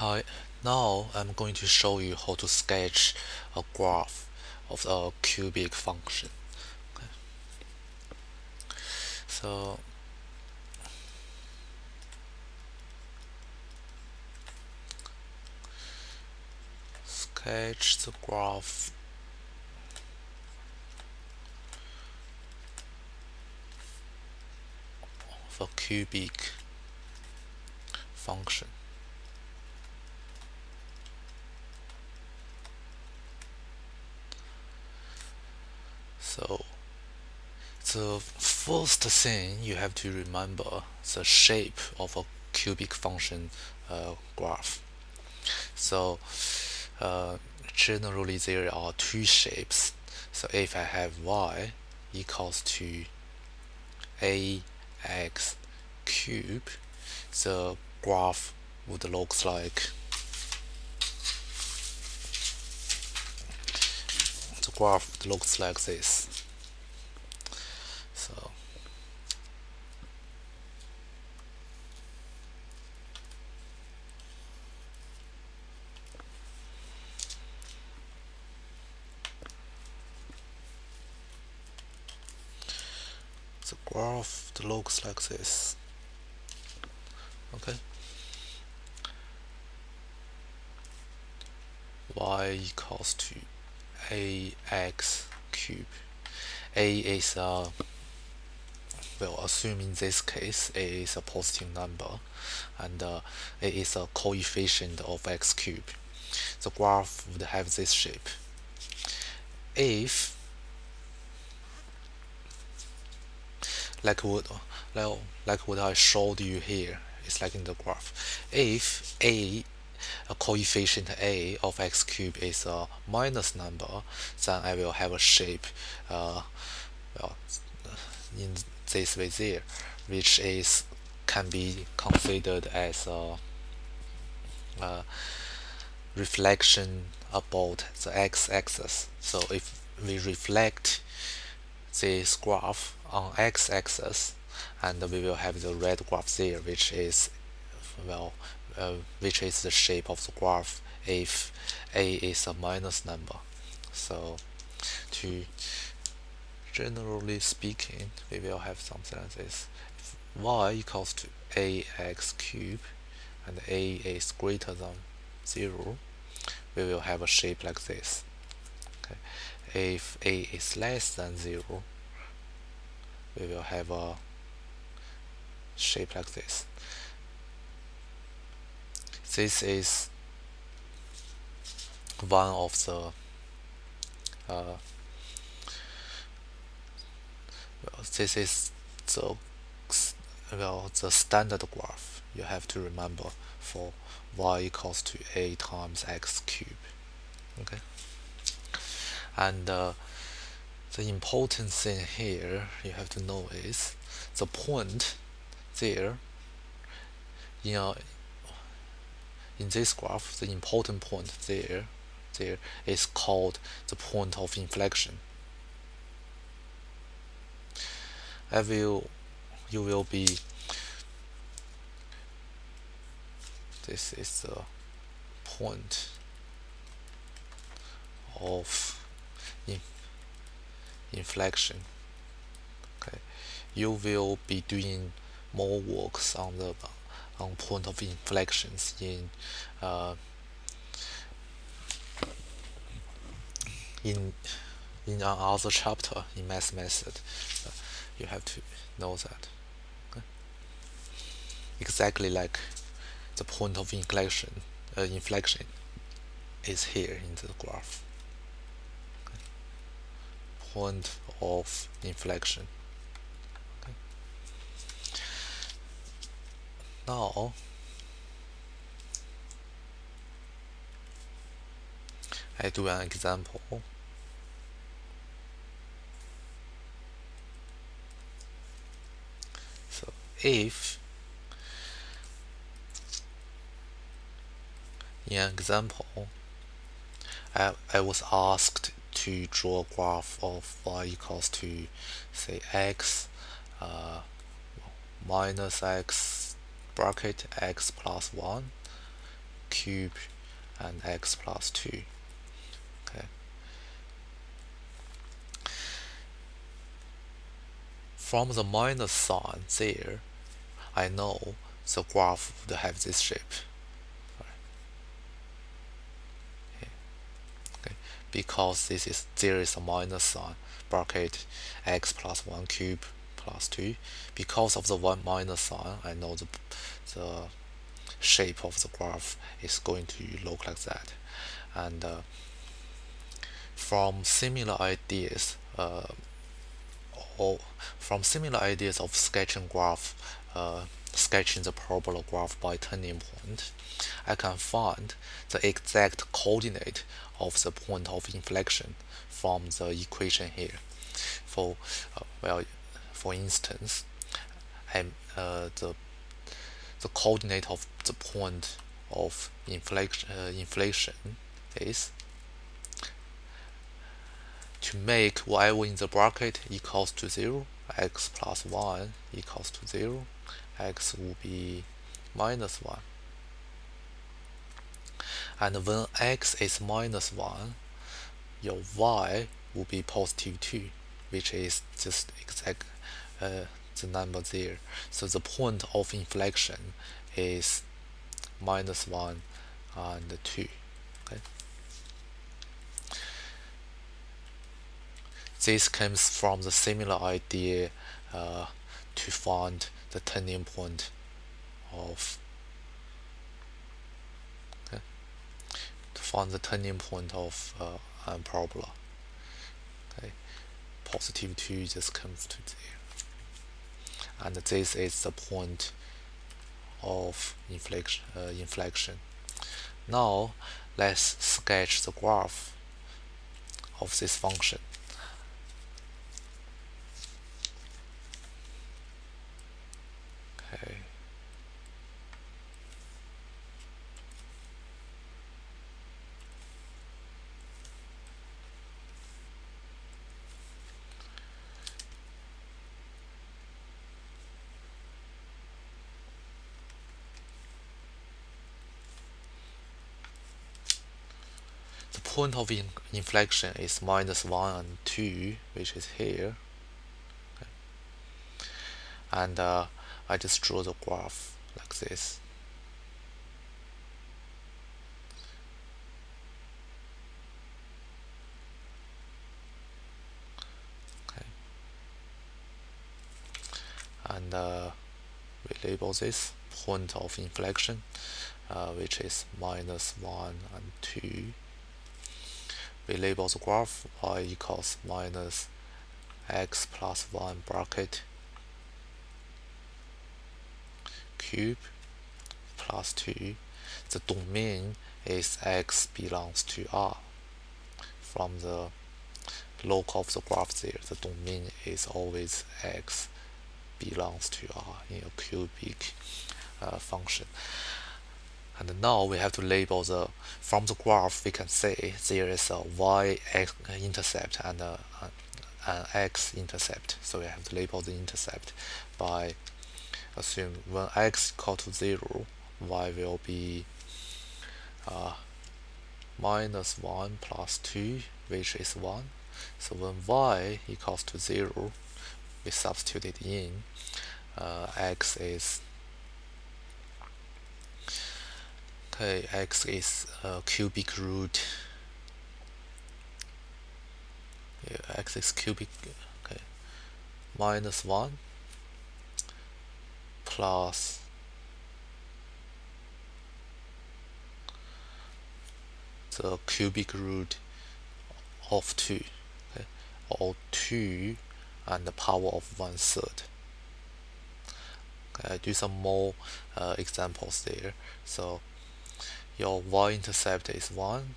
Hi, now I'm going to show you how to sketch a graph of a cubic function. Okay. So sketch the graph of a cubic function. So the first thing you have to remember the shape of a cubic function graph. So uh, generally there are two shapes. So if I have y equals to ax cube, the graph would look like this. So the graph looks like this. Okay, y equals to ax cube. A is well, assume in this case a is a positive number, and a is a coefficient of x cube. The graph would have this shape. If like what like what I showed you here, it's like in the graph. If a coefficient a of x cube is a minus number, then I will have a shape well in this way there, which is can be considered as a reflection about the x-axis. So if we reflect this graph on x-axis, and we will have the red graph there, which is well which is the shape of the graph if a is a minus number. So to generally speaking, we will have something like this. If y equals to ax cube and a is greater than 0, we will have a shape like this. Okay. If a is less than 0, we will have a shape like this. This is one of the this is the the standard graph you have to remember for y equals to a times x cube. Okay, and the important thing here you have to know is the point there, you know, in this graph, the important point there is called the point of inflection. You will be, this is the point of inflection. Okay, you will be doing more works on the point of inflections uh, in another chapter in math method. You have to know that. Okay? Exactly like the point of inflection is here in the graph. Okay? Point of inflection. Okay? Now I do an example. So if in an example I was asked to draw a graph of y equals to say x minus x bracket x plus 1 cubed and x plus 2. Okay. From the minus sign there, I know the graph would have this shape. Okay. Because there is a minus sign, bracket x plus 1 cube plus 2. Because of the one minus sign, I know the shape of the graph is going to look like that. And from similar ideas, or from similar ideas of sketching graph, sketching the parabola graph by turning point, I can find the exact coordinate of the point of inflection from the equation here. For for instance, the coordinate of the point of inflation is to make whatever in the bracket equals to 0, x plus 1 equals to 0, x will be minus 1. And when x is minus 1, your y will be positive 2, which is just exact the number there. So the point of inflection is minus 1 and 2. Okay. This comes from the similar idea to find the turning point of parabola. Okay. Positive 2 just comes to there, and this is the point of inflection. Now let's sketch the graph of this function. Okay. The point of inflection is minus 1 and 2, which is here. Okay. And I just draw the graph like this. Okay. And we label this point of inflection, which is minus 1 and 2. We label the graph y equals minus x plus 1 bracket cube plus 2. The domain is x belongs to R. From the log of the graph there, the domain is always x belongs to R in a cubic function. And now we have to label from the graph we can say there is a y-intercept and an x-intercept. So we have to label the intercept by assume when x equal to 0, y will be minus 1 plus 2, which is 1. So when y equals to 0, we substitute it in. X is cubic root. Yeah, x is cubic. Okay, minus 1 plus the cubic root of 2, okay, or 2 and the power of 1/3. Okay, I do some more examples there. So your y-intercept is 1,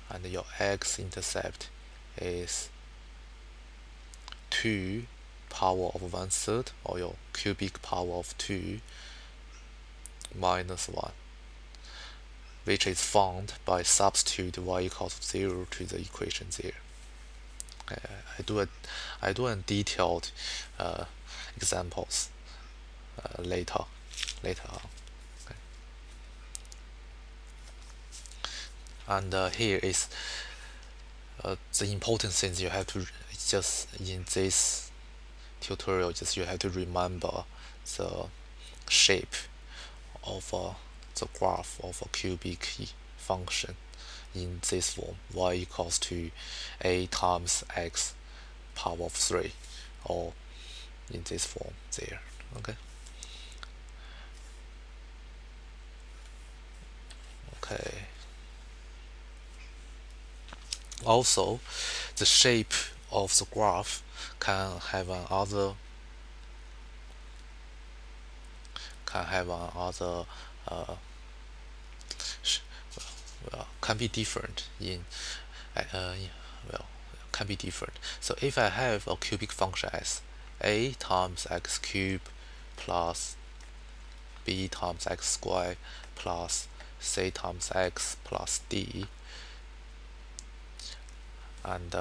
and your x-intercept is 2 power of 1/3, or your cubic power of 2 minus 1, which is found by substitute y equals 0 to the equation there. I do a detailed examples later on. And here is the important things you have to just in this tutorial, just you have to remember the shape of the graph of a cubic function in this form: y equals to a times x power of 3, or in this form there. Okay. Okay. Also, the shape of the graph can have another uh, can be different in uh, well can be different. So if I have a cubic function as a times x cubed plus b times x squared plus c times x plus d, and